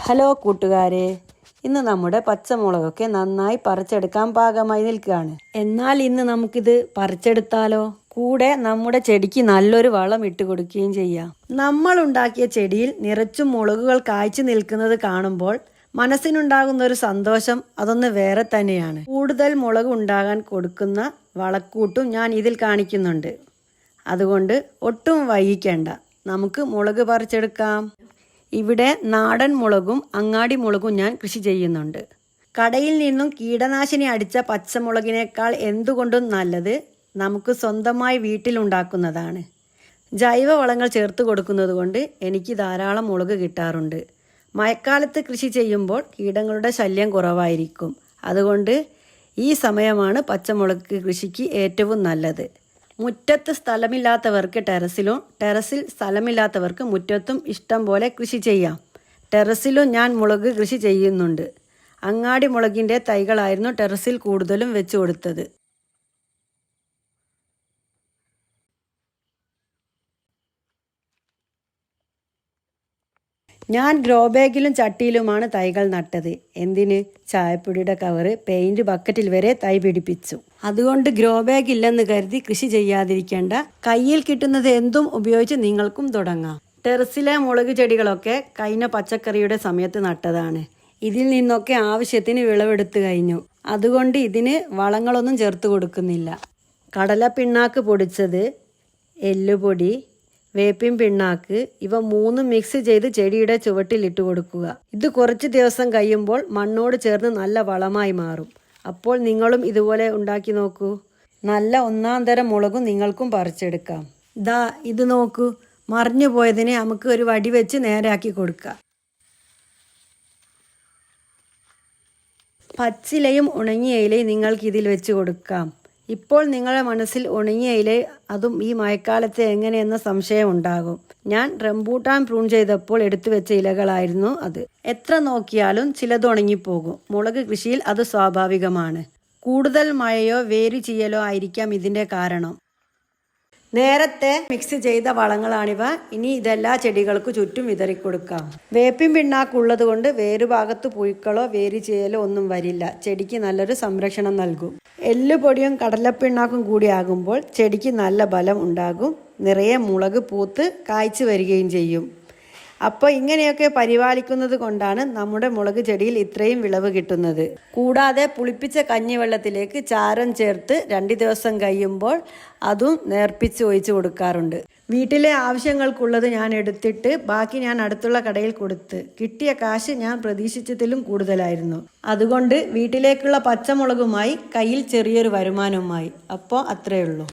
Hello കൂട്ടുകാരെ, ഇന്ന് നമ്മുടെ പച്ചമുളകൊക്കെ നന്നായി പറിച്ചെടുക്കാൻ പാകമായി നിൽക്കുകയാണ്. എന്നാൽ ഇന്ന് നമുക്കിത് പറിച്ചെടുത്താലോ? കൂടെ നമ്മുടെ ചെടിക്ക് നല്ലൊരു വളം ഇട്ട് കൊടുക്കുകയും ചെയ്യാം. നമ്മൾ ഉണ്ടാക്കിയ ചെടിയിൽ നിറച്ചും മുളകുകൾ കായ്ച്ചു നിൽക്കുന്നത് കാണുമ്പോൾ മനസ്സിനുണ്ടാകുന്ന ഒരു സന്തോഷം അതൊന്ന് വേറെ തന്നെയാണ്. കൂടുതൽ മുളക് ഉണ്ടാകാൻ കൊടുക്കുന്ന വളക്കൂട്ടും ഞാൻ ഇതിൽ കാണിക്കുന്നുണ്ട്. അതുകൊണ്ട് ഒട്ടും വൈകിക്കേണ്ട, നമുക്ക് മുളക് പറിച്ചെടുക്കാം. ഇവിടെ നാടൻ മുളകും അങ്ങാടി മുളകും ഞാൻ കൃഷി ചെയ്യുന്നുണ്ട്. കടയിൽ നിന്നും കീടനാശിനി അടിച്ച പച്ചമുളകിനേക്കാൾ എന്തുകൊണ്ടും നല്ലത് നമുക്ക് സ്വന്തമായി വീട്ടിലുണ്ടാക്കുന്നതാണ്. ജൈവവളങ്ങൾ ചേർത്ത് കൊടുക്കുന്നത് കൊണ്ട് എനിക്ക് ധാരാളം മുളക് കിട്ടാറുണ്ട്. മഴക്കാലത്ത് കൃഷി ചെയ്യുമ്പോൾ കീടങ്ങളുടെ ശല്യം കുറവായിരിക്കും. അതുകൊണ്ട് ഈ സമയമാണ് പച്ചമുളക് കൃഷിക്ക് ഏറ്റവും നല്ലത്. മുറ്റത്ത് സ്ഥലമില്ലാത്തവർക്ക് ടെറസിലും, ടെറസിൽ സ്ഥലമില്ലാത്തവർക്ക് മുറ്റത്തും ഇഷ്ടം പോലെ കൃഷി ചെയ്യാം. ടെറസിലും ഞാൻ മുളക് കൃഷി ചെയ്യുന്നുണ്ട്. അങ്ങാടി മുളകിൻ്റെ തൈകളായിരുന്നു ടെറസിൽ കൂടുതലും വെച്ച് കൊടുത്തത്. ഞാൻ ഗ്രോ ബാഗിലും ചട്ടിയിലുമാണ് തൈകൾ നട്ടത്. എന്തിന്? ചായപ്പൊടിയുടെ കവറ്, പെയിന്റ് ബക്കറ്റിൽ വരെ തൈ പിടിപ്പിച്ചു. അതുകൊണ്ട് ഗ്രോ ബാഗ് ഇല്ലെന്ന് കരുതി കൃഷി ചെയ്യാതിരിക്കേണ്ട. കയ്യിൽ കിട്ടുന്നത് എന്തും ഉപയോഗിച്ച് നിങ്ങൾക്കും തുടങ്ങാം. ടെറസിലെ മുളക് ചെടികളൊക്കെ കഴിഞ്ഞ പച്ചക്കറിയുടെ സമയത്ത് നട്ടതാണ്. ഇതിൽ നിന്നൊക്കെ ആവശ്യത്തിന് വിളവെടുത്തു കഴിഞ്ഞു. അതുകൊണ്ട് ഇതിന് വളങ്ങളൊന്നും ചേർത്ത് കൊടുക്കുന്നില്ല. കടലപ്പിണ്ണാക്ക് പൊടിച്ചത്, എല്ലുപൊടി, വേപ്പിൻ പിണ്ണാക്ക് ഇവ മൂന്നും മിക്സ് ചെയ്ത് ചെടിയുടെ ചുവട്ടിൽ ഇട്ട് കൊടുക്കുക. ഇത് കുറച്ച് ദിവസം കഴിയുമ്പോൾ മണ്ണോട് ചേർന്ന് നല്ല വളമായി മാറും. അപ്പോൾ നിങ്ങളും ഇതുപോലെ ഉണ്ടാക്കി നോക്കൂ. നല്ല ഒന്നാം തരം മുളകും നിങ്ങൾക്കും പറിച്ചെടുക്കാം. ഇത് നോക്കൂ, മറിഞ്ഞു പോയതിനെ നമുക്ക് ഒരു വടി വെച്ച് നേരാക്കി കൊടുക്കാം. പച്ചിലയും ഉണങ്ങിയ ഇലയും നിങ്ങൾക്ക് ഇതിൽ വെച്ച് കൊടുക്കാം. ഇപ്പോൾ നിങ്ങളുടെ മനസ്സിൽ ഉണങ്ങിയ ഇല, അതും ഈ മഴക്കാലത്ത് എങ്ങനെയെന്ന സംശയം ഉണ്ടാകും. ഞാൻ റംബൂട്ടാൻ പ്രൂൺ ചെയ്തപ്പോൾ എടുത്തു വെച്ച ഇലകളായിരുന്നു അത്. എത്ര നോക്കിയാലും ചിലത് ഉണങ്ങിപ്പോകും. മുളക് കൃഷിയിൽ അത് സ്വാഭാവികമാണ്. കൂടുതൽ മഴയോ വേര് ചെയ്യലോ ആയിരിക്കാം ഇതിൻ്റെ കാരണം. നേരത്തെ മിക്സ് ചെയ്ത വളങ്ങളാണിവ. ഇനി ഇതെല്ലാ ചെടികൾക്കു ചുറ്റും വിതറിക്കൊടുക്കാം. വേപ്പിൻ പിണ്ണാക്കുള്ളത് കൊണ്ട് വേരുഭാഗത്ത് പുഴുക്കളോ വേര് ചെയ്യലോ ഒന്നും വരില്ല. ചെടിക്ക് നല്ലൊരു സംരക്ഷണം നൽകും. എല്ലുപൊടിയും കടലപ്പിണ്ണാക്കും കൂടി ആകുമ്പോൾ ചെടിക്ക് നല്ല ബലം ഉണ്ടാകും. നിറയെ മുളക് പൂത്ത് കായ്ച്ചു വരികയും ചെയ്യും. അപ്പോൾ ഇങ്ങനെയൊക്കെ പരിപാലിക്കുന്നത് കൊണ്ടാണ് നമ്മുടെ മുളക് ചെടിയിൽ ഇത്രയും വിളവ് കിട്ടുന്നത്. കൂടാതെ പുളിപ്പിച്ച കഞ്ഞിവെള്ളത്തിലേക്ക് ചാരം ചേർത്ത് 2 ദിവസം കഴിയുമ്പോൾ അതും നേർപ്പിച്ച് ഒഴിച്ചു കൊടുക്കാറുണ്ട്. വീട്ടിലെ ആവശ്യങ്ങൾക്കുള്ളത് ഞാൻ എടുത്തിട്ട് ബാക്കി ഞാൻ അടുത്തുള്ള കടയിൽ കൊടുത്ത് കിട്ടിയ കാശ് ഞാൻ പ്രതീക്ഷിച്ചതിലും കൂടുതലായിരുന്നു. അതുകൊണ്ട് വീട്ടിലേക്കുള്ള പച്ചമുളകുമായി കയ്യിൽ ചെറിയൊരു വരുമാനവുമായി. അപ്പോൾ അത്രയേ ഉള്ളൂ.